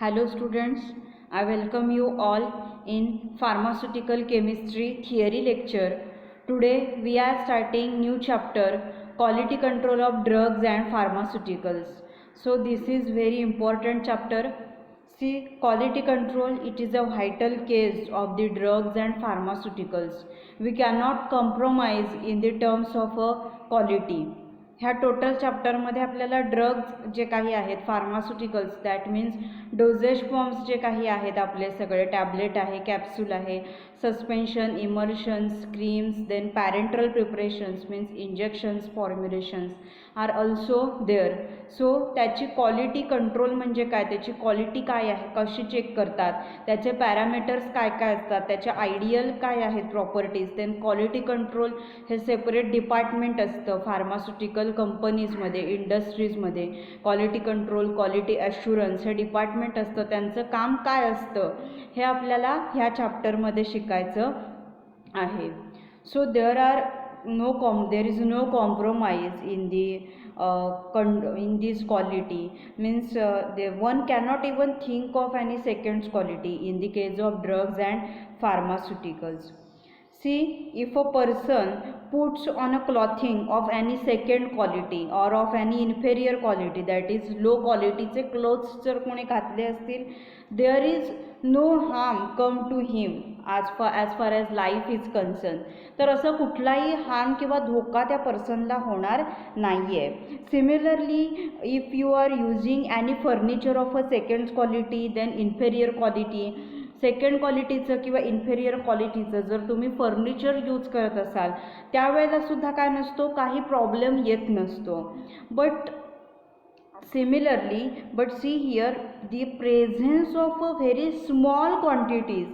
Hello students, I welcome you all in pharmaceutical chemistry theory lecture. Today we are starting new chapter quality control of drugs and pharmaceuticals. So this is very important chapter. See, quality control, it is a vital case of the drugs and pharmaceuticals. We cannot compromise in the terms of quality. ह्या total चॅप्टरमध्ये आपल्याला drugs जे काही आहेत pharmaceuticals that means dosages forms जे काही आहेत आपले सगळे टॅबलेट आहे कॅप्सूल आहे suspension emulsions creams then parenteral preparations means injections formulations are also there. So त्याची क्वालिटी कंट्रोल म्हणजे काय, त्याची क्वालिटी काय आहे, कशी चेक करतात, त्याचे पॅरामीटर्स काय काय असतात, त्याच्या आयडियल काय आहेत प्रॉपर्टीज. देन क्वालिटी कंट्रोल हे सेपरेट डिपार्टमेंट असतं फार्मास्युटिकल कंपनीजमध्ये इंडस्ट्रीजमध्ये. क्वालिटी कंट्रोल क्वालिटी ॲश्युरन्स हे डिपार्टमेंट असतं, त्यांचं काम काय असतं हे आपल्याला ह्या चॅप्टरमध्ये शिकायचं आहे. So there is no compromise in this quality means one cannot even think of any second quality in the case of drugs and pharmaceuticals. See, if a person puts on a clothing of any second quality or of any inferior quality, that is low quality चे clothes जर कोणी घातले असतील, there is no harm come to him as far as life is concerned. तर असं कुठलाही harm किंवा धोका त्या पर्सनला होणार नाही आहे. Similarly if you are using any furniture of a second quality then inferior quality, second क्वालिटीचं किंवा इन्फेरियर क्वालिटीचं जर तुम्ही फर्निचर यूज करत असाल त्यावेळेलासुद्धा काय नसतो, काही प्रॉब्लेम येत नसतो. But see here the presence of a very small quantities,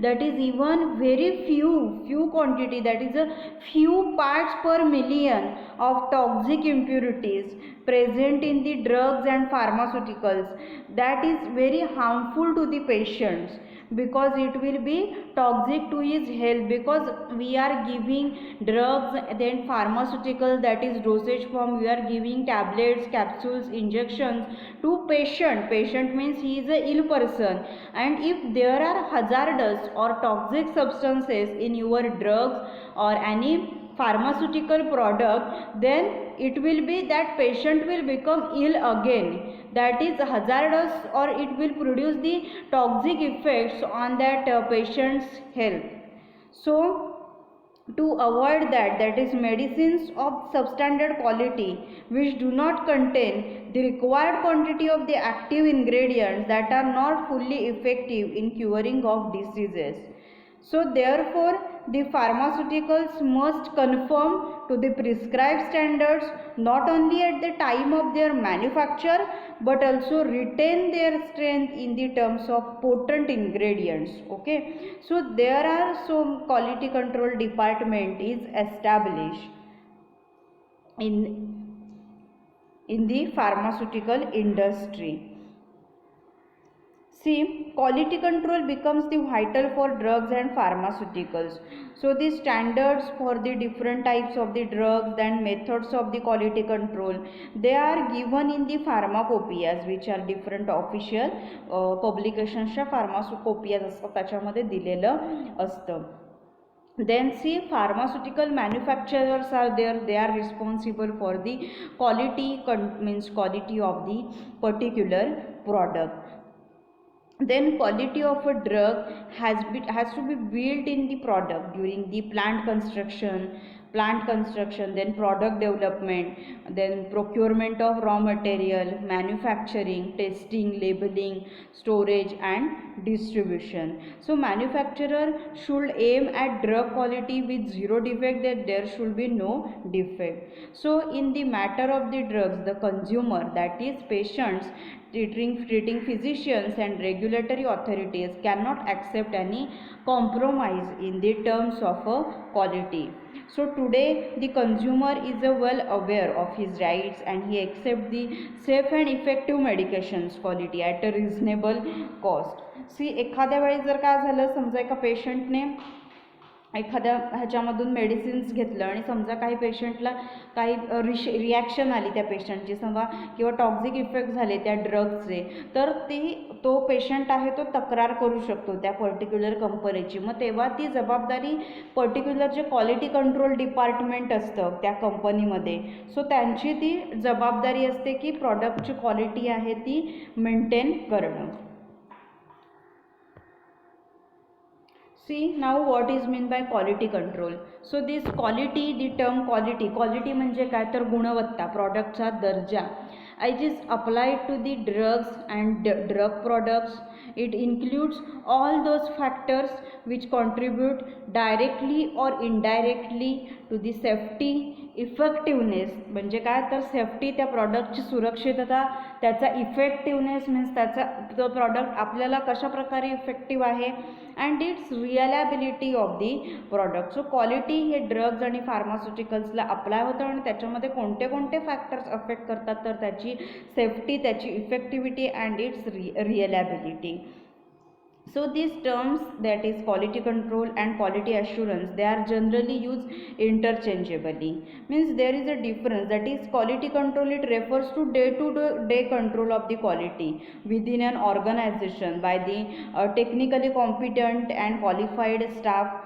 that is even very few quantity, that is a few parts per million of toxic impurities present in the drugs and pharmaceuticals, that is very harmful to the patients because it will be toxic to his health, because we are giving drugs then pharmaceutical, that is dosage form, we are giving tablets capsules injections to patient means he is a ill person, and if there are hazardous or toxic substances in your drugs or any pharmaceutical product, then it will be that patient will become ill again, that is hazardous, or it will produce the toxic effects on that patient's health. So to avoid that is medicines of substandard quality which do not contain the required quantity of the active ingredients that are not fully effective in curing of diseases. So therefore the pharmaceuticals must conform to the prescribed standards not only at the time of their manufacture but also retain their strength in the terms of potent ingredients. Okay, so there are some quality control department is established in the pharmaceutical industry. See, quality control becomes the vital for drugs and pharmaceuticals. So the standards for the different types of the drugs and methods of the quality control, they are given in the pharmacopoeias, which are different official publicationsच्या pharmacopoeias असतात त्याच्यामध्ये दिलेलं असतं. Then see, pharmaceutical manufacturers are there, they are responsible for the quality means quality of the particular product. Then quality of a drug has to be built in the product during the plant construction, then product development, then procurement of raw material, manufacturing, testing, labeling, storage and distribution. So manufacturer should aim at drug quality with zero defect, that there should be no defect. So in the matter of the drugs, the consumer, that is patients, treating physicians and regulatory authorities cannot accept any compromise in the terms of a quality. So today the consumer is well aware of his rights and he accepts the safe and effective medications quality at a reasonable cost. See, एखाद्या वेळी जर काय झालं, समजा एका पेशंटने एखाद्या ह्याच्यामधून medicines घेतलं आणि समजा काही पेशंटला काही रिॲक्शन आली त्या पेशंटची समजा किंवा टॉक्झिक इफेक्ट झाले त्या ड्रग्सचे, तर तो पेशंट आहे तो तक्रार करू शकतो त्या पर्टिक्युलर कंपनीची. मग तेव्हा ती जबाबदारी पर्टिक्युलर जे क्वालिटी कंट्रोल डिपार्टमेंट असतं त्या कंपनीमध्ये, सो त्यांची ती जबाबदारी असते की प्रॉडक्टची क्वालिटी आहे ती मेंटेन करणं. See now what is mean by quality control. So this quality, the term quality म्हणजे काय तर गुणवत्ता, प्रॉडक्टचा दर्जा. It is applied to the drugs and drug products. It includes all those factors which contribute directly or indirectly to the safety, effectiveness म्हणजे काय तर safety, त्या प्रॉडक्टची सुरक्षितता, त्याचा इफेक्टिवनेस मीन्स त्याचा तो प्रॉडक्ट आपल्याला कशा प्रकारे इफेक्टिव्ह आहे, and its reliability of the product. So quality हे ड्रग्ज आणि फार्मास्युटिकल्सला अप्लाय होतं आणि त्याच्यामध्ये कोणते कोणते फॅक्टर्स अफेक्ट करतात तर त्याची सेफ्टी, त्याची effectivity and its reliability. So these terms, that is quality control and quality assurance, they are generally used interchangeably. Means there is a difference, that is quality control, it refers to day control of the quality within an organization by the technically competent and qualified staff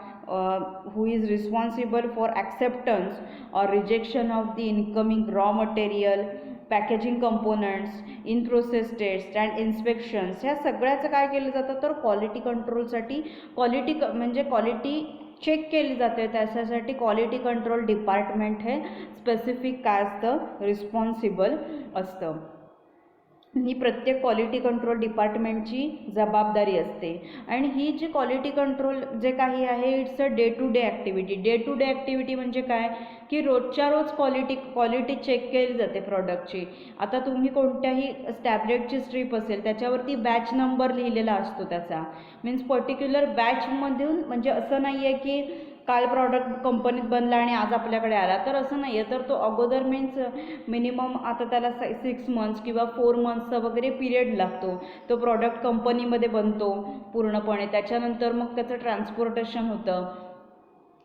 who is responsible for acceptance or rejection of the incoming raw material, packaging components, in process test and inspections, ह्या सगळ्याचं काय केलं जातं तर quality कंट्रोलसाठी म्हणजे quality check केली जाते, त्याच्यासाठी क्वालिटी कंट्रोल डिपार्टमेंट हे स्पेसिफिक काय असतं रिस्पॉन्सिबल असतं. ही प्रत्येक क्वालिटी कंट्रोल डिपार्टमेंटची जबाबदारी असते. आणि ही जी क्वालिटी कंट्रोल जे काही आहे it's a day to day activity. Day to day activity म्हणजे काय की रोजच्या रोज क्वालिटी चेक केली जाते प्रॉडक्टची. आता तुम्ही कोणत्याही टॅबलेटची स्ट्रीप असेल त्याच्यावरती बॅच नंबर लिहिलेला असतो त्याचा, मीन्स पर्टिक्युलर बॅचमधून, म्हणजे असं नाही आहे की काल प्रॉडक्ट कंपनीत बनला आणि आज आपल्याकडे आला, तर असं नाही आहे. तर तो अगोदर मीन्स मिनिमम आता त्याला 6 मंथ्स किंवा 4 मंथ्सचा वगैरे पिरियड लागतो. तो प्रॉडक्ट कंपनीमध्ये बनतो पूर्णपणे, त्याच्यानंतर मग त्याचं ट्रान्सपोर्टेशन होतं,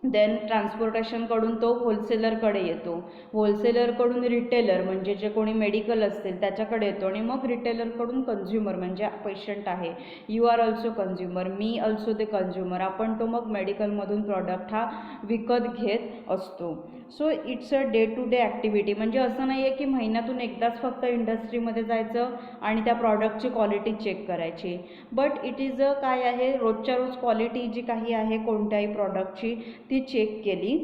देन ट्रान्सपोर्टेशनकडून तो होलसेलरकडे येतो, होलसेलरकडून रिटेलर म्हणजे जे कोणी मेडिकल असतील त्याच्याकडे येतो, आणि मग रिटेलरकडून कन्झ्युमर म्हणजे पेशंट आहे, यू आर ऑल्सो कन्झ्युमर, मी ऑल्सो द कन्झ्युमर, आपण तो मग मेडिकलमधून प्रॉडक्ट हा विकत घेत असतो. So it's a day to day activity. म्हणजे असं नाही आहे की महिन्यातून एकदाच फक्त इंडस्ट्रीमध्ये जायचं आणि त्या प्रॉडक्टची क्वालिटी चेक करायची, बट इट इज अ काय आहे रोजच्या रोज क्वालिटी जी काही आहे कोणत्याही प्रॉडक्टची ती चेक केली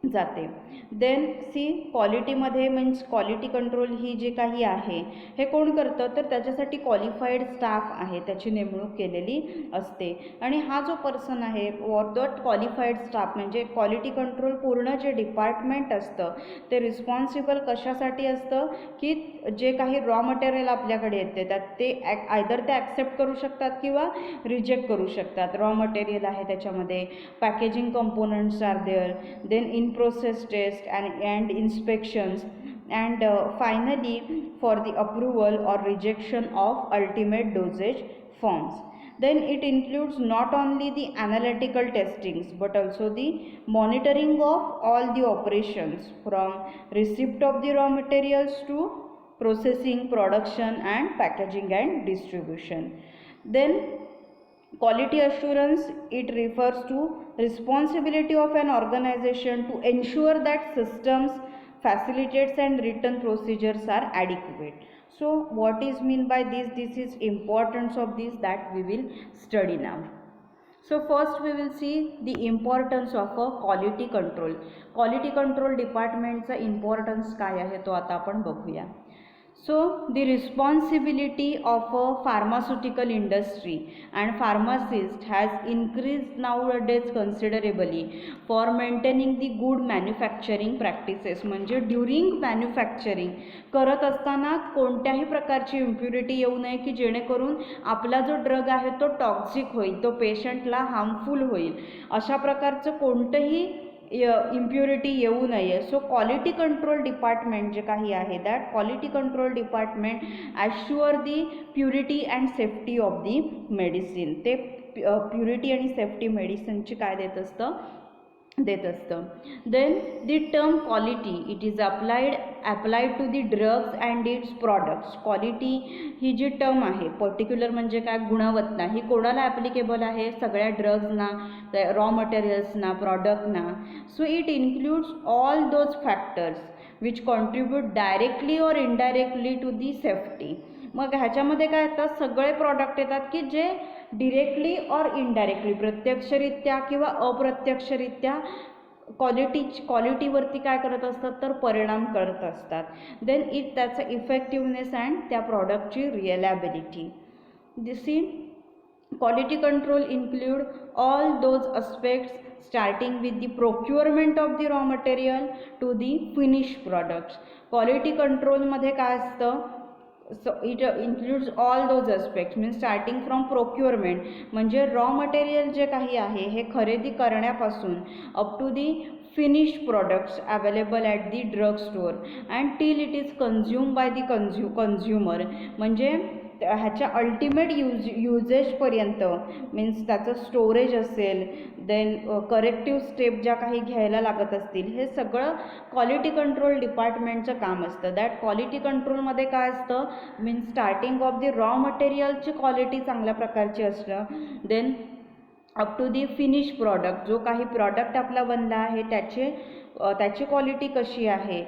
जाते. देन सी क्वालिटीमध्ये मीन्स क्वालिटी कंट्रोल ही जी काही आहे हे कोण करतं तर त्याच्यासाठी क्वालिफाईड स्टाफ आहे, त्याची नेमणूक केलेली असते. आणि हा जो पर्सन आहे वॉर दॅट क्वालिफाईड स्टाफ म्हणजे क्वालिटी कंट्रोल पूर्ण जे डिपार्टमेंट असतं ते रिस्पॉन्सिबल कशासाठी असतं की जे काही रॉ मटेरियल आपल्याकडे येते त्यात ते आयदर ते ॲक्सेप्ट करू शकतात किंवा रिजेक्ट करू शकतात. रॉ मटेरियल आहे त्याच्यामध्ये packaging components are there, then in process test and inspections, and finally for the approval or rejection of ultimate dosage forms. Then it includes not only the analytical testings but also the monitoring of all the operations from receipt of the raw materials to processing, production and packaging and distribution. Then quality assurance, it refers to responsibility of an organization to ensure that systems, facilities and written procedures are adequate. So what is mean by this? This is importance of this that we will study now. So first we will see the importance of a quality control. Quality control department चा importance काय आहे तो आता आपण बघूया. So the responsibility of a pharmaceutical industry and pharmacist has increased nowadays considerably for maintaining the good manufacturing practices. म्हणजे during manufacturing करत असताना कोणत्याही प्रकारची इम्प्युरिटी येऊ नये की जेणेकरून आपला जो ड्रग आहे तो टॉक्सिक होईल, तो पेशंटला हार्मफुल होईल, अशा प्रकारचं कोणतंही इम्प्युरिटी येऊ नये. सो क्वालिटी कंट्रोल डिपार्टमेंट जे काही आहे that quality control department assure the purity and safety of the medicine. ते प्युरिटी आणि सेफ्टी मेडिसिनची काय देत असतं then the term quality it is applied to the drugs and its products. Quality ही जी टर्म आहे, पर्टिक्युलर म्हणजे काय, गुणवत्ता, ही कोणाला ॲप्लिकेबल आहे, सगळ्या ड्रग्सना, रॉ मटेरियल्सना, प्रॉडक्टना. So it includes all those factors which contribute directly or indirectly to the safety. मग ह्याच्यामध्ये काय येतात, सगळे प्रॉडक्ट येतात की जे डिरेक्टली और इनडायरेक्टली, प्रत्यक्षरित्या किंवा अप्रत्यक्षरित्या क्वालिटीवरती काय करत असतात, तर परिणाम करत असतात. देन त्याचा इफेक्टिव्हनेस अँड त्या प्रॉडक्टची reliability. This in quality control include all those aspects starting with the procurement of the raw material to the finished products. Quality control मध्ये काय असतं, so it includes all those aspects, means starting from procurement म्हणजे raw material जे काही आहे हे खरेदी करण्यापासून up to the finished products available at the drug store and till it is consumed by the consumer. म्हणजे ह्याच्या अल्टिमेट युजेसपर्यंत, मीन्स त्याचं स्टोरेज असेल, देन करेक्टिव्ह स्टेप ज्या काही घ्यायला लागत असतील, हे सगळं क्वालिटी कंट्रोल डिपार्टमेंटचं काम असतं. दॅट क्वालिटी कंट्रोलमध्ये काय असतं, means starting of the raw मटेरियलची क्वालिटी चांगल्या प्रकारची असतं, then up to the finish product, जो काही प्रॉडक्ट आपला बनला आहे त्याची क्वालिटी कशी आहे,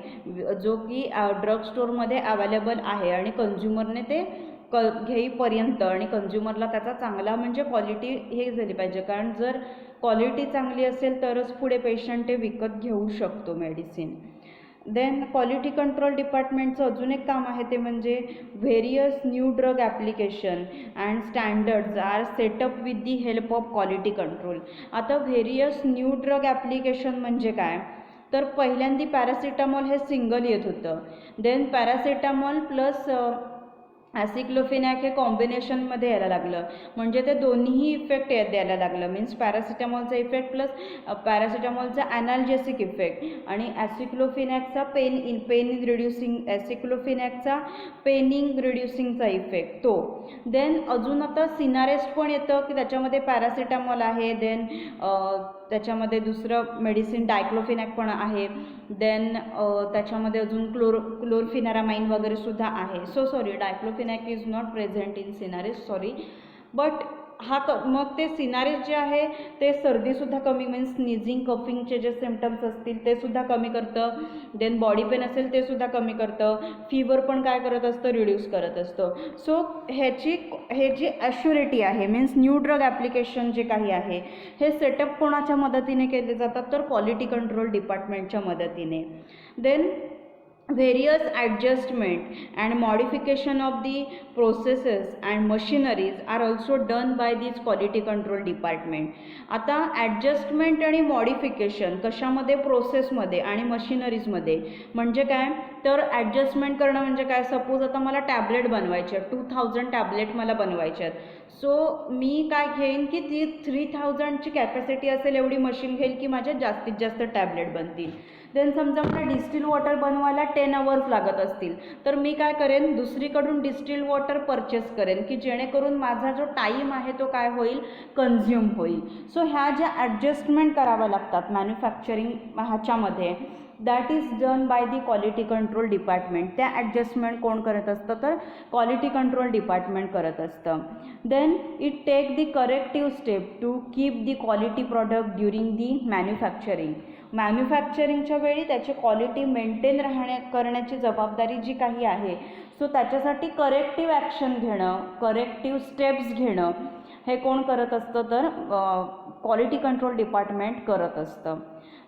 जो की ड्रग स्टोअरमध्ये अवेलेबल आहे आणि कंझ्युमरने ते घेईपर्यंत, आणि कंझ्युमरला त्याचा चांगला म्हणजे क्वालिटी हे झाली पाहिजे, कारण जर क्वालिटी चांगली असेल तरच पुढे पेशंट ते विकत घेऊ शकतो मेडिसिन. देन क्वालिटी कंट्रोल डिपार्टमेंटचं अजून एक काम आहे ते म्हणजे various new drug application and standards are setup with the help of quality control. आता व्हेरियस न्यू ड्रग ॲप्लिकेशन म्हणजे काय, तर पहिल्यांदी पॅरासिटामॉल हे सिंगल येत होतं, देन पॅरासिटामॉल प्लस ॲसिक्लोफिनॅक हे कॉम्बिनेशनमध्ये यायला लागलं, म्हणजे ते दोन्हीही इफेक्ट द्यायला लागलं, मीन्स पॅरासिटामॉलचा इफेक्ट प्लस पॅरासिटामॉलचा ॲनाल्जेसिक इफेक्ट आणि ॲसिक्लोफिनॅकचा पेनिंग रिड्युसिंगचा इफेक्ट तो. देन अजून आता सिनारेस्ट पण येतं की त्याच्यामध्ये पॅरासिटामॉल आहे, देन त्याच्यामध्ये दुसरं मेडिसिन डायक्लोफिनॅक पण आहे, देन त्याच्यामध्ये अजून क्लोरफिनारामाइन वगैरे सुद्धा आहे. Sorry, diclofenac is not present in Sinarest, sorry. But मग ते सिनारिस जे आहे ते सर्दीसुद्धा कमी, मीन्स स्नीझिंग कफिंगचे जे सिम्पटम्स असतील ते सुद्धा कमी करतं, देन बॉडी पेन असेल ते सुद्धा कमी करतं, फीवर पण काय करत असतं, रिड्यूस करत असतं. सो हे जी ॲश्युरिटी आहे, मीन्स न्यू ड्रग ॲप्लिकेशन जे काही आहे हे सेटअप कोणाच्या मदतीने केले जातात, तर क्वालिटी कंट्रोल डिपार्टमेंटच्या मदतीने. Then various adjustment and modification of the processes and machineries are also done by this quality control department. आता ॲडजस्टमेंट आणि मॉडिफिकेशन कशामध्ये, प्रोसेसमध्ये आणि मशिनरीजमध्ये. म्हणजे काय, तर ॲडजस्टमेंट करणं म्हणजे काय, सपोज आता मला टॅबलेट बनवायचे आहेत, 2000 टॅबलेट मला बनवायचे आहेत, सो मी काय घेईन की ती 3000ची कॅपॅसिटी असेल एवढी मशीन घेईल की माझ्या जास्तीत जास्त टॅबलेट बनतील. देन समजा मला डिस्टिल वॉटर बनवायला 10 hours लागत असतील, तर मी काय करेन, दुसरीकडून डिस्टिल वॉटर परचेस करेन की जेणेकरून माझा जो टाईम आहे तो काय होईल, कन्झ्युम होईल. सो ह्या ज्या ॲडजस्टमेंट कराव्या लागतात मॅन्युफॅक्चरिंग ह्याच्यामध्ये, that is done by the quality control department. त्या ॲडजस्टमेंट कोण करत असतं, तर क्वालिटी कंट्रोल डिपार्टमेंट करत असतं. Then it take the corrective step to keep the quality product during the manufacturing. मॅन्युफॅक्चरिंगच्या वेळी त्याची क्वालिटी मेंटेन करण्याची जबाबदारी जी काही आहे, सो त्याच्यासाठी करेक्टिव्ह ॲक्शन घेणं, करेक्टिव्ह स्टेप्स घेणं हे कोण करत असतं, तर क्वालिटी कंट्रोल डिपार्टमेंट करत असतं.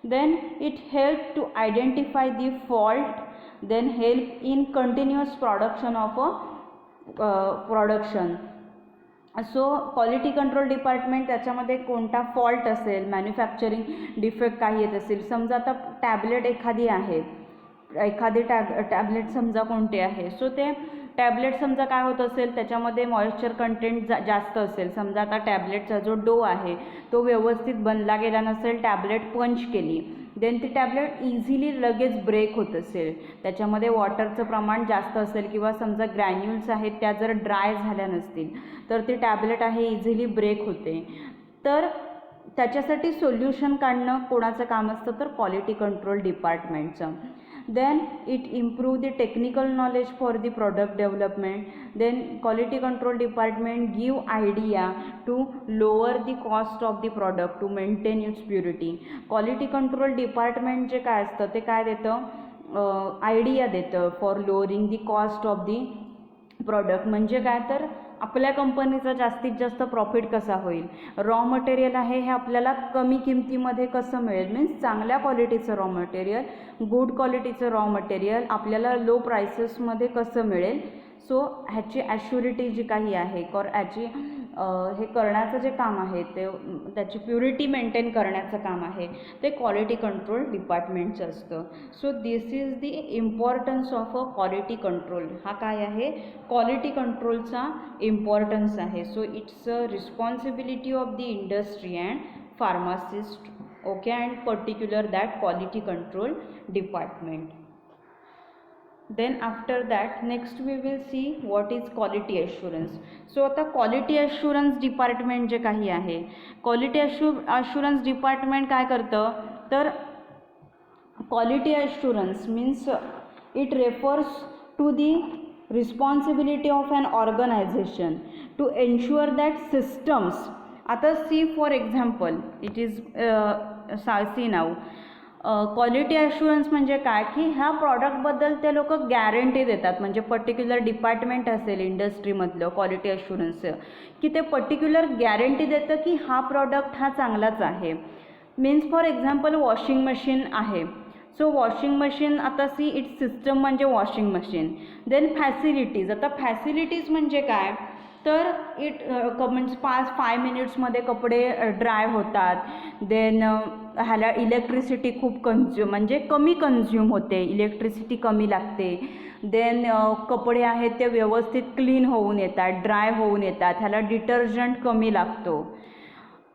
Then it help to identify the fault, then help in continuous production of production. So quality control department त्याच्यामध्ये कोणता फॉल्ट असेल, मॅन्युफॅक्चरिंग डिफेक्ट काही येत असेल, समजा आता टॅबलेट एखादी आहे, एखादी टॅबलेट समजा कोणते आहे, सो ते टॅबलेट समजा काय होत असेल, त्याच्यामध्ये मॉइश्चर कंटेंट जास्त असेल, समजा आता टॅबलेटचा जो डो आहे तो व्यवस्थित बनला गेला नसेल, टॅबलेट पंच केली, देन ती टॅबलेट इझिली लगेच ब्रेक होत असेल, त्याच्यामध्ये वॉटरचं प्रमाण जास्त असेल किंवा समजा ग्रॅन्युल्स आहेत त्या जर ड्राय झाल्या नसतील तर ती टॅबलेट आहे इझिली ब्रेक होते. तर त्याच्यासाठी सोल्युशन काढणं कोणाचं काम असतं, तर क्वालिटी कंट्रोल डिपार्टमेंटचं. Then it improve the technical knowledge for the product development. Then quality control department give idea to lower the cost of the product to maintain its purity. Quality control department जे काय असतं ते काय देतं, idea देतं for lowering the cost of the product. म्हणजे काय, तर आपल्या कंपनीचा जास्तीत जास्त प्रॉफिट कसा होईल, रॉ मटेरियल आहे हे आपल्याला कमी किमतीमध्ये कसं मिळेल, मीन्स चांगल्या क्वालिटीचं रॉ मटेरियल, गुड क्वालिटीचं रॉ मटेरियल आपल्याला लो प्राइसेसमध्ये कसं मिळेल. सो ह्याची ॲश्युरिटी जी काही आहे ह्याची हे करण्याचं जे काम आहे ते त्याची प्युरिटी मेंटेन करण्याचं काम आहे ते क्वालिटी कंट्रोल डिपार्टमेंटचं असतं. So this is the importance of a quality control. हा काय आहे, क्वालिटी कंट्रोलचा इम्पॉर्टन्स आहे. So it's a responsibility of the industry and pharmacist, okay, and particular that quality control department. Then after that next we will see what is quality assurance. So आता quality assurance department जे काही आहे, quality assurance department काय करतं, तर quality assurance means it refers to the responsibility of an organization to ensure that systems, आता see for example it is see now quality assurance म्हणजे काय, की ह्या प्रॉडक्टबद्दल ते लोक गॅरंटी देतात. म्हणजे पर्टिक्युलर डिपार्टमेंट असेल इंडस्ट्रीमधलं क्वालिटी ॲश्युरन्सचं, की ते पर्टिक्युलर गॅरंटी देतं की हा प्रॉडक्ट हा चांगलाच आहे. Means for example washing machine आहे. सो वॉशिंग मशीन आता सी इट्स सिस्टम म्हणजे वॉशिंग मशीन. देन फॅसिलिटीज, आता फॅसिलिटीज म्हणजे काय, तर म्हणजे 5 मिनिट्समध्ये कपडे ड्राय होतात. देन ह्याला इलेक्ट्रिसिटी खूप म्हणजे कमी कन्झ्युम होते, इलेक्ट्रिसिटी कमी लागते. देन कपडे आहेत ते व्यवस्थित क्लीन होऊन येतात, ड्राय होऊन येतात, ह्याला डिटर्जंट कमी लागतो.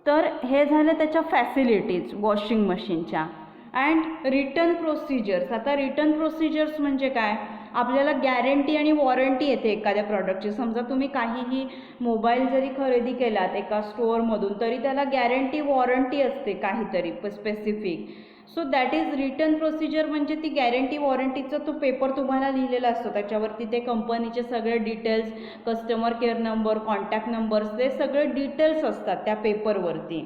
तर हे झालं त्याच्या फॅसिलिटीज वॉशिंग मशीनच्या. अँड रिटर्न प्रोसिजर्स, आता रिटर्न प्रोसिजर्स म्हणजे काय, आपल्याला गॅरंटी आणि वॉरंटी येते एखाद्या प्रॉडक्टची. समजा तुम्ही काहीही मोबाईल जरी खरेदी केलात एका स्टोअरमधून तरी त्याला गॅरंटी वॉरंटी असते काहीतरी specific. So that is return procedure. म्हणजे ती गॅरंटी वॉरंटीचा तो पेपर तुम्हाला लिहिलेला असतो, त्याच्यावरती ते कंपनीचे सगळे details, customer care number, contact numbers, ते सगळे डिटेल्स असतात त्या पेपरवरती.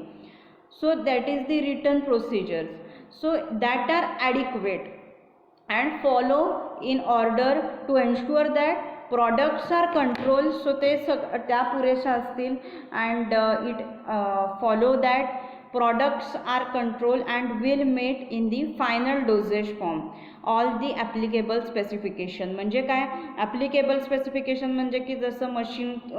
So that is the return procedures. So that are adequate and follow in order to ensure that products are controlled. So ते त्या पुरेशा असतील. And it follow that products are controlled and will meet in the final dosage form all the applicable specification. म्हणजे काय applicable specification, म्हणजे की जसं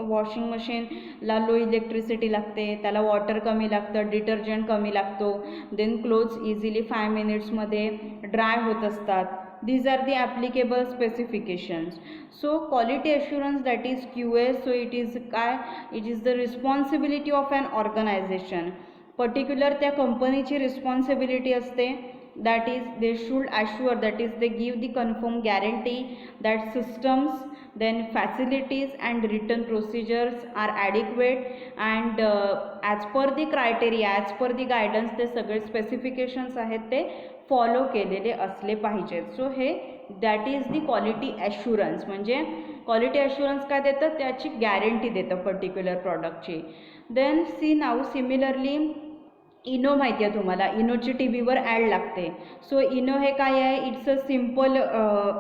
washing मशीनला लो इलेक्ट्रिसिटी लागते, त्याला वॉटर कमी लागतं, डिटर्जंट कमी लागतो, देन क्लोथ्स इझिली 5 मिनिट्समध्ये ड्राय होत असतात. These are the applicable specifications. So quality assurance, that is QA. So it is the responsibility of an organization. Particular त्या कंपनीची रिस्पॉन्सिबिलिटी असते. That is they should assure, that is they give the confirm guarantee that systems, then facilities and written procedures are adequate and as per the criteria, as per the guidance, ते सगळे specifications आहेत ते follow केलेले असले पाहिजेत. So हे that is the quality assurance. म्हणजे quality assurance काय देतं, त्याची गॅरंटी देतं पर्टिक्युलर प्रॉडक्टची. देन सी नाव सिमिलरली इनो माहिती आहे तुम्हाला, इनोची टी व्हीवर ॲड लागते. सो इनो हे काय आहे, इट्स अ सिम्पल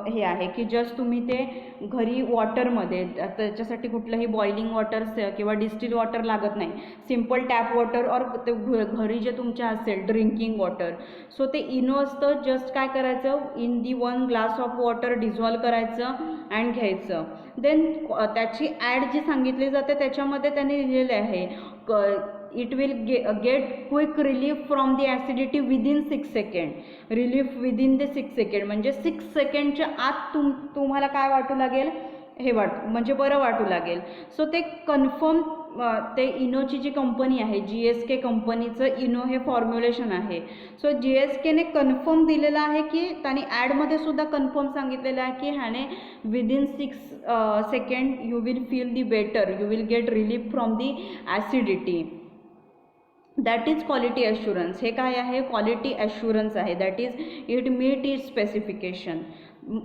हे आहे की जस्ट तुम्ही ते घरी वॉटरमध्ये, त्याच्यासाठी कुठलंही बॉइलिंग वॉटर किंवा डिस्टिल वॉटर लागत नाही, सिम्पल टॅप वॉटर और ते घरी जे तुमच्या असेल ड्रिंकिंग वॉटर. सो ते इनो असतं. जस्ट काय करायचं, in the 1 glass of water dissolve करायचं अँड घ्यायचं. देन त्याची ॲड जी सांगितली जाते त्याच्यामध्ये त्यांनी लिहिलेलं आहे it will get quick relief from the acidity within 6 seconds. Relief within the 6 seconds म्हणजे 6 सेकंडच्या आत तुम्हाला काय वाटू लागेल, हे म्हणजे बरं वाटू लागेल. सो ते कन्फर्म ते इनोची जी कंपनी आहे GSK कंपनीचं इनो हे फॉर्म्युलेशन आहे. सो GSKने कन्फर्म दिलेलं आहे की त्यांनी ॲडमध्ये सुद्धा कन्फर्म सांगितलेलं आहे की ह्याने within 6 second you will feel the better, you will get relief from the acidity. That is quality assurance. हे काय आहे? क्वालिटी ॲश्युरन्स आहे. That is it meet it specification.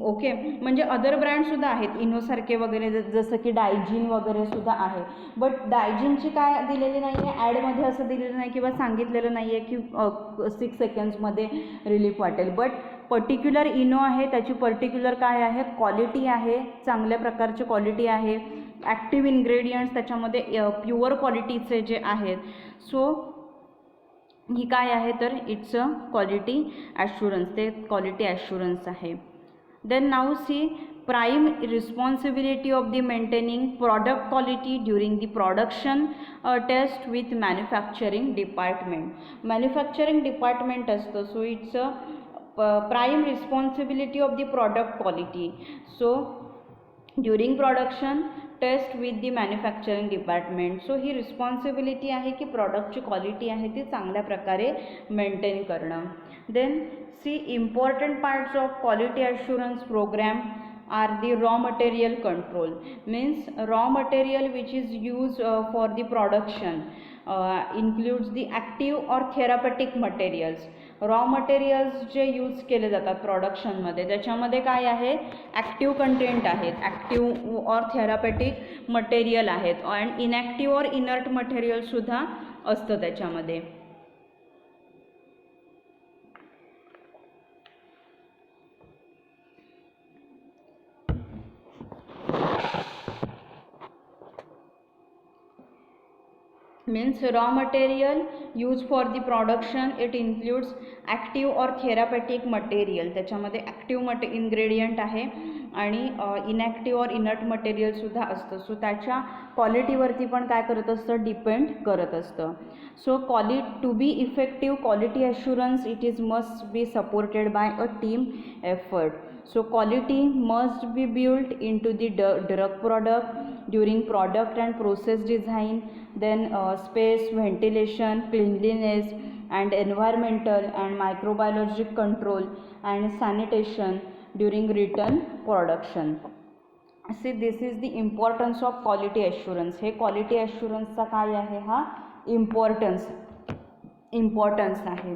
Okay, म्हणजे अदर ब्रँडसुद्धा आहेत इनोसारखे वगैरे, जसं की डायजीन वगैरे सुद्धा आहे. बट डायजीनची काय दिलेली नाही आहे ॲडमध्ये, असं दिलेलं नाही किंवा सांगितलेलं नाही आहे की 6 सेकंड्समध्ये रिलीफ वाटेल. बट पर्टिक्युलर इनो आहे, त्याची पर्टिक्युलर काय आहे? क्वालिटी आहे, चांगल्या प्रकारची क्वालिटी आहे. ॲक्टिव्ह इन्ग्रेडियंट्स त्याच्यामध्ये प्युअर क्वालिटीचे जे आहेत. सो ही काय आहे? तर इट्स अ क्वालिटी ॲश्युरन्स. ते क्वालिटी ॲश्युरन्स आहे. Then now see, prime responsibility of the maintaining product quality during the production test with manufacturing department. Manufacturing department असतं. So it's a prime responsibility of the product quality. So during production test with the manufacturing department. So ही responsibility आहे की प्रॉडक्टची quality आहे ती चांगल्या प्रकारे maintain करणं. Then see, important parts of quality assurance programme are the raw material control. Means raw material which is use for the production includes the active or therapeutic materials. Raw materials जे use केले जातात प्रोडक्शनमध्ये त्याच्यामध्ये काय आहे? Active content आहेत, active or therapeutic material आहेत, and inactive or inert मटेरियलसुद्धा असतं त्याच्यामध्ये. Means raw material used for the production, it includes active or therapeutic material. त्याच्यामध्ये ॲक्टिव्ह इन्ग्रेडियंट आहे आणि इनॅक्टिव्ह और इनर्ट मटेरियलसुद्धा असतं. सो त्याच्या क्वालिटीवरती पण काय करत असतं? डिपेंड करत असतं. So to be effective quality assurance it is must be supported by a team effort. So quality must be built into the drug product during product and process design, then space, ventilation, cleanliness and environmental and microbiologic control and sanitation during return production. See, this is the importance of quality assurance. हे quality assurance चा काय आहे? हा importance आहे.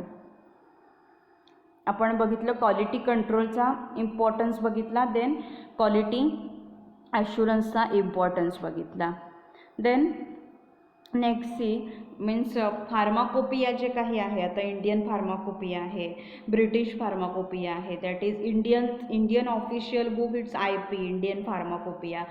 आपण बघितलं quality कंट्रोलचा importance बघितला, देन क्वालिटी ॲश्युरन्सचा इम्पॉर्टन्स बघितला. Then next see, means pharmacopoeia जे काही आहे, आता इंडियन फार्माकोपिया आहे, ब्रिटिश फार्माकोपिया आहे. That is Indian official book, it's IP Indian pharmacopoeia.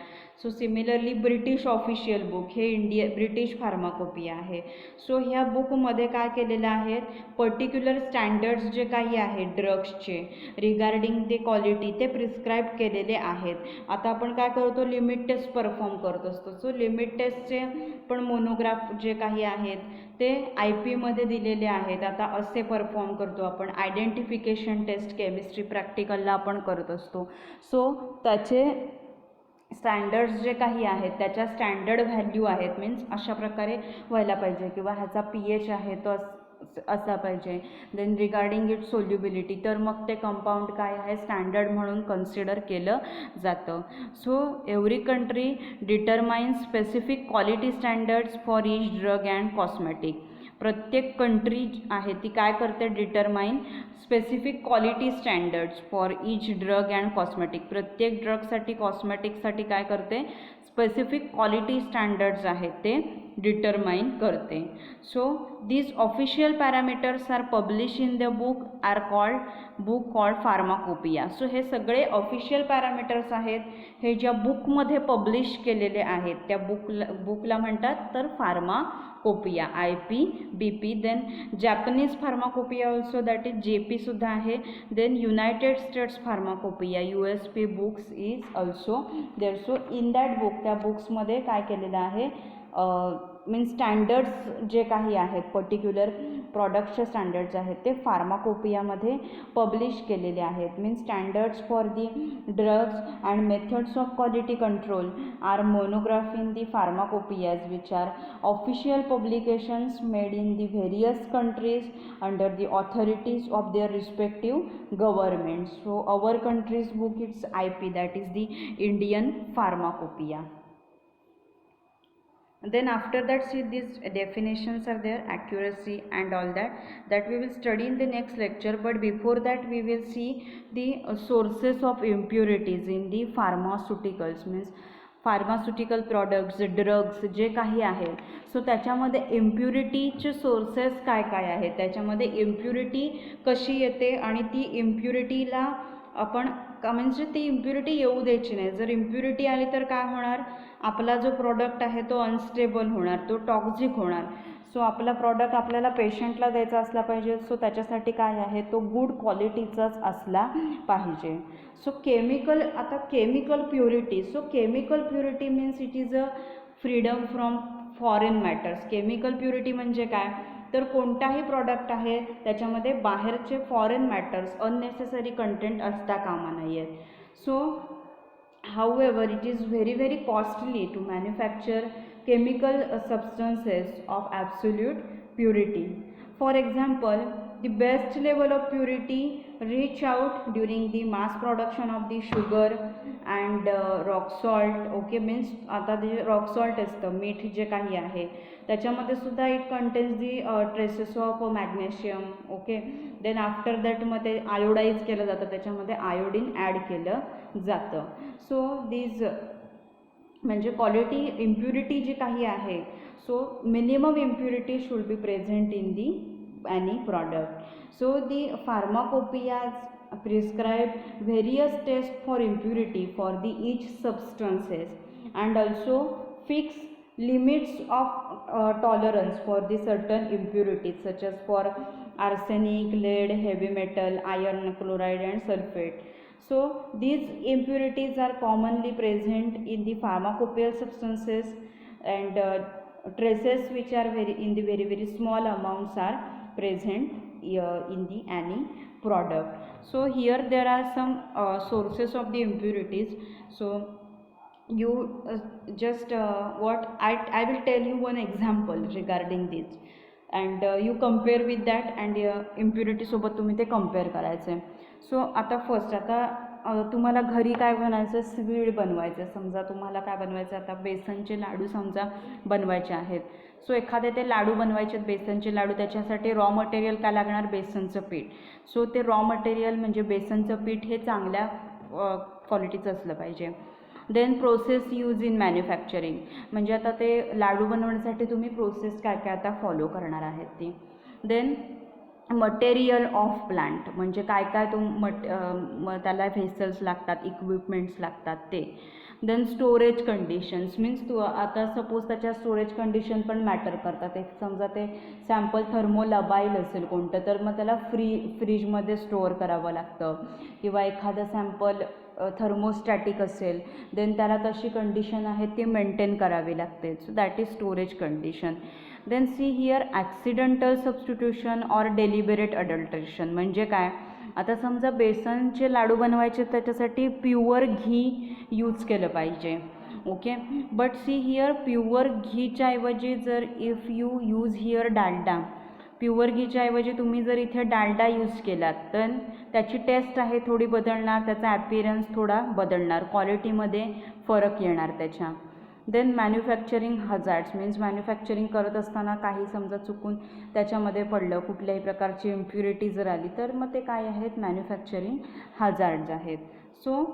So similarly British official book हे ब्रिटिश फार्माकोपिया आहे. सो ह्या बुकमध्ये काय केलेलं आहे? पर्टिक्युलर स्टँडर्ड्स जे काही आहेत ड्रग्सचे रिगार्डिंग दी क्वालिटी ते प्रिस्क्राईब केलेले आहेत. आता आपण काय करतो? लिमिट टेस्ट परफॉर्म करत असतो. सो लिमिट टेस्टचे पण मोनोग्राफ जे काही आहेत ते IP मध्ये दिलेले आहेत. आता असे परफॉर्म करतो आपण. आयडेंटिफिकेशन टेस्ट केमिस्ट्री प्रॅक्टिकलला आपण करत असतो. सो त्याचे स्टँडर्ड्स जे काही आहेत त्याच्या स्टँडर्ड व्हॅल्यू आहेत. मीन्स अशा प्रकारे व्हायला पाहिजे किंवा ह्याचा pH आहे तो असा पाहिजे. देन रिगार्डिंग इट सोल्युबिलिटी, तर मग ते कंपाऊंड काय आहे? स्टँडर्ड म्हणून कन्सिडर केलं जातं. So every country determines specific quality standards for each drug and cosmetic. प्रत्येक कंट्री आहे ती काय करते? Determine specific quality standards for each drug and cosmetic. प्रत्येक ड्रगसाठी कॉस्मेटिकसाठी काय करते? स्पेसिफिक क्वालिटी स्टँडर्ड्स आहेत ते डिटरमाइन करते. So these official parameters are published in the book called Pharmacopoeia. So हे सगळे ऑफिशियल पॅरामीटर्स आहेत हे ज्या बुकमध्ये पब्लिश केलेले आहेत त्या बुकला म्हणतात तर pharmacopoeia, IP, BP. Then Japanese pharmacopoeia also, that is JP सुद्धा आहे. Then United States pharmacopoeia USP books is also there. So in that book, त्या बुक्समध्ये काय केलेलं आहे? मीन्स स्टँडर्ड्स जे काही आहेत, पर्टिक्युलर प्रॉडक्टचे स्टँडर्ड्स आहेत ते फार्माकोपियामध्ये पब्लिश केलेले आहेत. Means standards for the drugs and methods of quality control are monograph in the pharmacopoeias which are official publications made in the various countries under the authorities of their respective government. So our country's book it's IP, that is the Indian Pharmacopoeia. Then after that, see, these definitions are there, accuracy and all that we will study in the next lecture. But before that we will see the sources of impurities in the pharmaceuticals, means pharmaceutical products, drugs जे काही आहे, so त्याच्यामध्ये इम्प्युरिटीचे sources काय काय आहेत, त्याच्यामध्ये impurity कशी येते आणि ती इम्प्युरिटीला आपण म्हणजे ती इम्प्युरिटी येऊ द्यायची नाही. जर इम्प्युरिटी आली तर काय होणार, आपला जो प्रॉडक्ट आहे तो अनस्टेबल होणार, तो टॉक्झिक होणार. सो आपला प्रॉडक्ट आपल्याला पेशंटला द्यायचा असला पाहिजे, सो त्याच्यासाठी काय आहे, तो गुड क्वालिटीचाच असला पाहिजे. सो केमिकल, आता chemical purity, so chemical purity means it is a freedom from foreign matters. Chemical purity म्हणजे काय, तर कोणताही प्रॉडक्ट आहे त्याच्यामध्ये बाहेरचे फॉरेन मॅटर्स, अननेसेसरी कंटेंट असता कामा नाही आहेत. So however it is very costly to manufacture chemical substances of absolute purity. For example, the best level of purity reach out during the mass production of the sugar and rock salt. Okay, means आता जे rock salt असतं, मीठ जे काही आहे त्याच्यामध्ये सुद्धा it contains the traces of magnesium. Okay, then after that मग ते आयोडाईज केलं जातं, त्याच्यामध्ये आयोडीन ॲड केलं जातं. सो दीज म्हणजे क्वालिटी इम्प्युरिटी जी काही आहे, so minimum impurity should be present in the any product. So the pharmacopoeias prescribe various tests for impurity for the each substances and also fix limits of tolerance for the certain impurities such as for arsenic, lead, heavy metal, iron, chloride and sulfate. So these impurities are commonly present in the pharmacopoeial substances and traces which are in the very small amounts are present in the any product. So here there are some sources of the impurities. So you just what I will tell you one example regarding this and you compare with that and impurity सोबत तुम्ही ते compare करायचे. So आता first, आता तुम्हाला घरी काय बनायचं, स्वीट बनवायचं. समजा तुम्हाला काय बनवायचं, आता बेसनचे लाडू समजा बनवायचे आहेत. सो एखादे ते लाडू बनवायचे आहेत, बेसनचे लाडू, त्याच्यासाठी रॉ मटेरियल काय लागणार, बेसनचं पीठ. सो ते रॉ मटेरियल म्हणजे बेसनचं पीठ हे चांगल्या क्वालिटीचं असलं पाहिजे. Then process use in manufacturing, म्हणजे आता ते लाडू बनवण्यासाठी तुम्ही प्रोसेस काय काय आता फॉलो करणार आहेत ती. देन मटेरियल ऑफ प्लांट, म्हणजे काय काय त्याला व्हेसल्स लागतात, इक्विपमेंट्स लागतात ते. देन स्टोरेज कंडिशन्स, मीन्स आता सपोज त्याच्या स्टोरेज कंडिशन पण मॅटर करतात. एक समजा ते सॅम्पल थर्मोलबाईल असेल कोणतं, तर मग त्याला फ्रीजमध्ये स्टोअर करावं लागतं, किंवा एखादं सॅम्पल थर्मोस्टॅटिक असेल, देन त्याला तशी कंडिशन आहे ती मेंटेन करावी लागते. So that is storage condition. Then see here accidental substitution or deliberate adulteration, म्हणजे काय, आता समजा बेसनचे लाडू बनवायचे त्याच्यासाठी प्युअर घी यूज केलं पाहिजे. Okay, but see here pure घीच्या ऐवजी जर if you use here Dalda, pure घीच्या ऐवजी तुम्ही जर इथे डालडा यूज केलात तर त्याची टेस्ट आहे थोडी बदलणार, त्याचा ॲपिरन्स थोडा बदलणार, क्वालिटीमध्ये फरक येणार त्याच्या. Then manufacturing hazards, means manufacturing करत असताना काही समजा चुकून त्याच्यामध्ये पडलं, कुठल्याही प्रकारची इम्प्युरिटी जर आली तर मग ते काय आहेत, मॅन्युफॅक्चरिंग हजार्ड्स आहेत. सो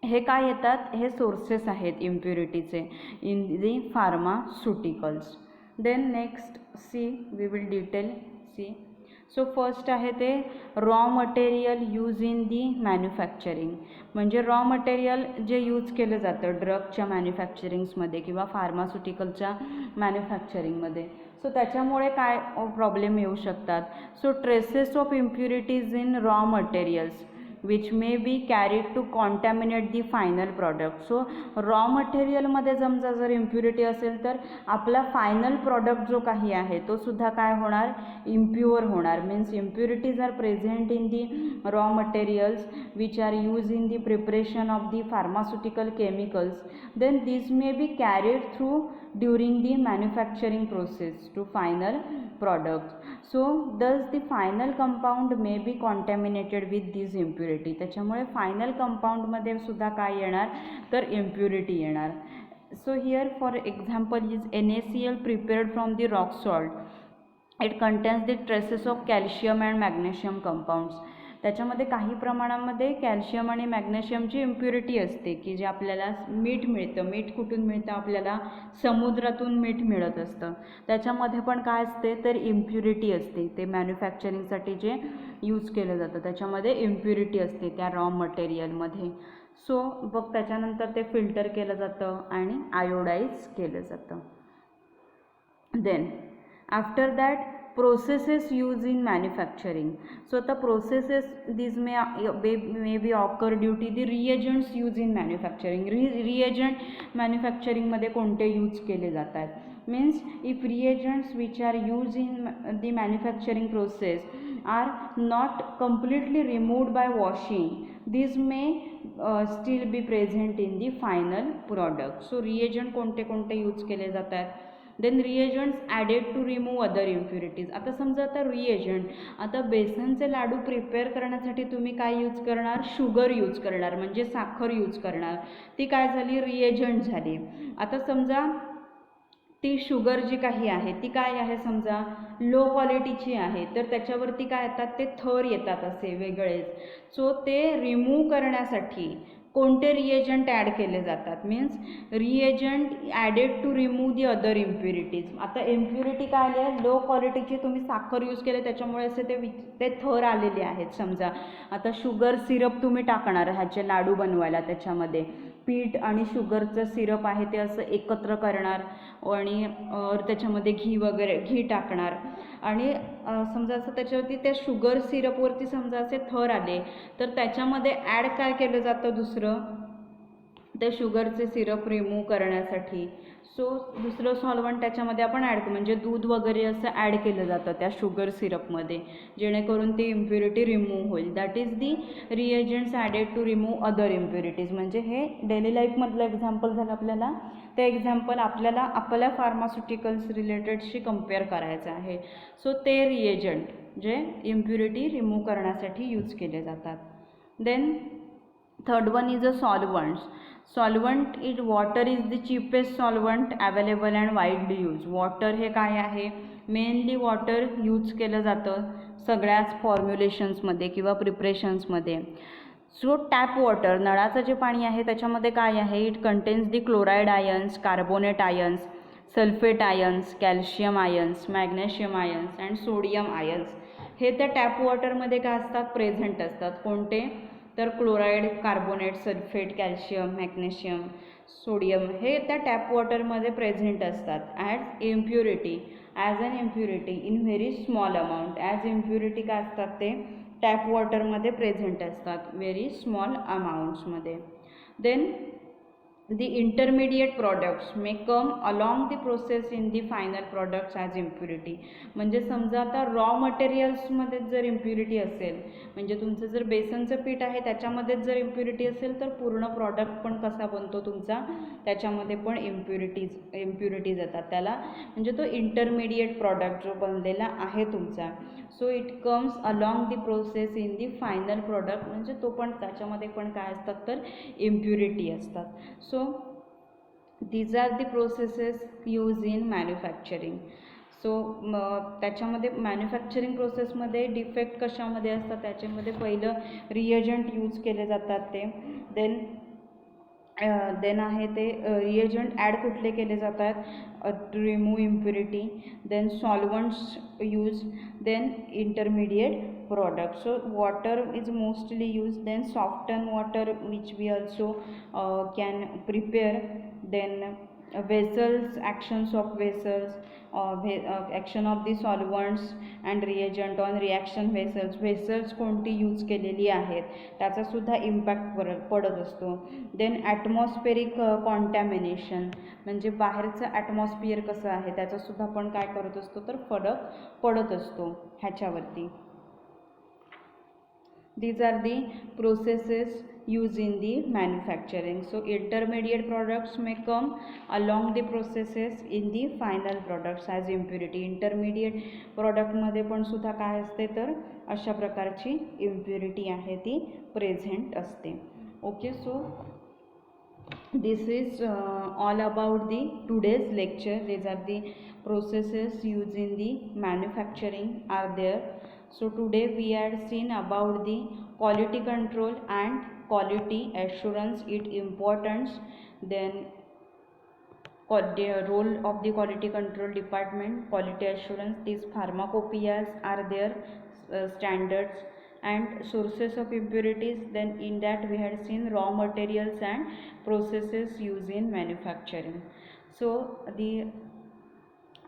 हे काय येतात, हे सोर्सेस आहेत इम्प्युरिटीचे in the pharmaceuticals. Then next see we will detail see. So first आहे ते raw material use in the manufacturing, म्हणजे रॉ मटेरियल जे यूज केलं जातं ड्रगच्या मॅन्युफॅक्चरिंग्समध्ये किंवा फार्मास्युटिकलच्या मॅन्युफॅक्चरिंगमध्ये. सो त्याच्यामुळे काय प्रॉब्लेम येऊ शकतात. So traces of impurities in raw materials, which may be carried to contaminate the final product. So raw मटेरियलमध्ये समजा जर इम्प्युरिटी असेल तर आपला फायनल प्रॉडक्ट जो काही आहे तो सुद्धा काय होणार, इम्प्युअर होणार. Means impurities are present in the raw materials which are use in the preparation of the pharmaceutical chemicals. Then this may be carried through during the manufacturing process to final products. So thus the final compound may be contaminated with this impurity. त्याच्यामुळे final कंपाऊंडमध्ये सुद्धा काय येणार तर impurity येणार. So here for example is NaCl prepared from the rock salt. It contains the traces of calcium and magnesium compounds. त्याच्यामध्ये काही प्रमाणामध्ये calcium आणि मॅग्नेशियमची इम्प्युरिटी असते की जे आपल्याला मीठ मिळतं. मीठ कुठून मिळतं आपल्याला, समुद्रातून मीठ मिळत असतं. त्याच्यामध्ये पण काय असते तर इम्प्युरिटी असते. ते मॅन्युफॅक्चरिंगसाठी जे यूज केलं जातं त्याच्यामध्ये इम्प्युरिटी असते त्या रॉ मटेरियलमध्ये. सो बघ त्याच्यानंतर ते फिल्टर केलं जातं आणि आयोडाईज केलं जातं. Then after that processes used in manufacturing. So the processes these may be occur due to the reagents used in manufacturing. Reagent manufacturing मध्ये कोणते यूज केले जातात. Means if reagents which are used in the manufacturing process are not completely removed by washing, these may still be present in the final product. So reagent कोणते कोणते use केले जातात. Then reagents added to remove other impurities. आता समजा आता reagent, आता बेसनचे लाडू prepare करण्यासाठी तुम्ही काय यूज करणार, शुगर यूज करणार म्हणजे साखर यूज करणार. ती काय झाली रिएजंट झाली. आता समजा ती शुगर जी काही आहे ती काय आहे समजा लो क्वालिटीची आहे तर त्याच्यावरती काय येतात ते थर येतात असे वेगळेच. सो ते रिमूव्ह करण्यासाठी कोणते रिएजंट ॲड केले जातात. Means reagent added to remove the other impurities. आता इम्प्युरिटी काय आली आहे, लो क्वालिटीची तुम्ही साखर यूज केले त्याच्यामुळे असे ते थर आलेले आहेत. समजा आता शुगर सिरप तुम्ही टाकणार ह्याचे लाडू बनवायला, त्याच्यामध्ये पीठ आणि शुगरचं सिरप आहे ते असं एकत्र करणार आणि त्याच्यामध्ये घी टाकणार आणि समजा असं त्याच्यावरती त्या शुगर सिरपवरती समजा असे थर आले तर त्याच्यामध्ये ॲड काय केलं जातं दुसरं, ते शुगरचे सिरप रिमूव्ह करण्यासाठी. सो दुसरं सॉल्वंट त्याच्यामध्ये आपण ॲड म्हणजे दूध वगैरे असं ॲड केलं जातं त्या शुगर सिरपमध्ये जेणेकरून ती इम्प्युरिटी रिमूव्ह होईल. That is the reagents added to remove other impurities. म्हणजे हे डेली लाईफमधलं एक्झाम्पल झालं आपल्याला. ते एक्झाम्पल आपल्याला आपल्या फार्मास्युटिकल्स रिलेटेडशी कम्पेअर करायचं आहे. सो ते रिएजंट जे इम्प्युरिटी रिमूव्ह करण्यासाठी यूज केले जातात. Then third one is a solvents. Solvent is water is the cheapest solvent available and widely use. Water हे काय आहे, मेनली वॉटर यूज केलं जातं सगळ्याच फॉर्म्युलेशन्समध्ये किंवा प्रिपरेशन्समध्ये. सो टॅप वॉटर, नळाचं जे पाणी आहे त्याच्यामध्ये काय आहे, it contains the chloride ions, carbonate ions, sulphate ions, calcium ions, magnesium ions and sodium ions. हे त्या टॅप वॉटरमध्ये काय असतात प्रेझेंट असतात. कोणते तर chloride, carbonate, sulphate, calcium, magnesium, sodium हे त्या टॅप वॉटरमध्ये प्रेझेंट असतात. As impurity an impurity in very small amount. As impurity काय असतात ते टॅप वॉटरमध्ये प्रेझेंट असतात व्हेरी स्मॉल अमाऊंट्समध्ये. Then the intermediate products may come along the process in the final products as impurity. म्हणजे समजा आता रॉ मटेरियल्समध्ये जर इम्प्युरिटी असेल म्हणजे तुमचं जर बेसनचं पीठ आहे त्याच्यामध्येच जर इम्प्युरिटी असेल तर पूर्ण प्रॉडक्ट पण कसा बनतो तुमचा, त्याच्यामध्ये पण इम्प्युरिटीज येतात. त्याला म्हणजे तो इंटरमिडिएट प्रॉडक्ट जो बनलेला आहे तुमचा. So it comes along the process in the final product. म्हणजे तो पण त्याच्यामध्ये पण काय असतात तर इम्प्युरिटी असतात. So these are the processes used in manufacturing. So त्याच्यामध्ये मॅन्युफॅक्चरिंग प्रोसेसमध्ये डिफेक्ट कशामध्ये असतात त्याच्यामध्ये पहिलं रिएजंट यूज केले जातात ते. देन आहे ते रिएजंट ॲड कुठले केले जातात to remove impurity. Then solvents use. Then intermediate product. So water is mostly used. Then soften water which we also can prepare. Then vessels, actions of vessels, action of the solvents and reagent on reaction vessels कोणती use केलेली आहेत त्याचा सुद्धा impact पडत असतो. Then atmospheric contamination म्हणजे बाहेरचं atmosphere कसं आहे त्याचा सुद्धा आपण काय करत असतो तर फरक पडत असतो ह्याच्यावरती. These are the processes used in the manufacturing. So intermediate products may come along the processes in the final products as impurity. Intermediate product मध्ये पण सुद्धा काय असते तर अशा प्रकारची impurity आहे ती present असते. Okay, so this is all about the today's lecture. These are the processes used in the manufacturing are there. So today we had seen about the quality control and quality assurance, its importance, then the role of the quality control department, quality assurance, these pharmacopoeias are there, standards and sources of impurities. Then in that we had seen raw materials and processes used in manufacturing. So the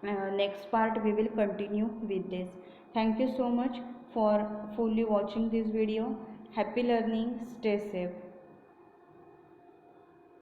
next part we will continue with this. Thank you so much for fully watching this video. Happy learning. Stay safe.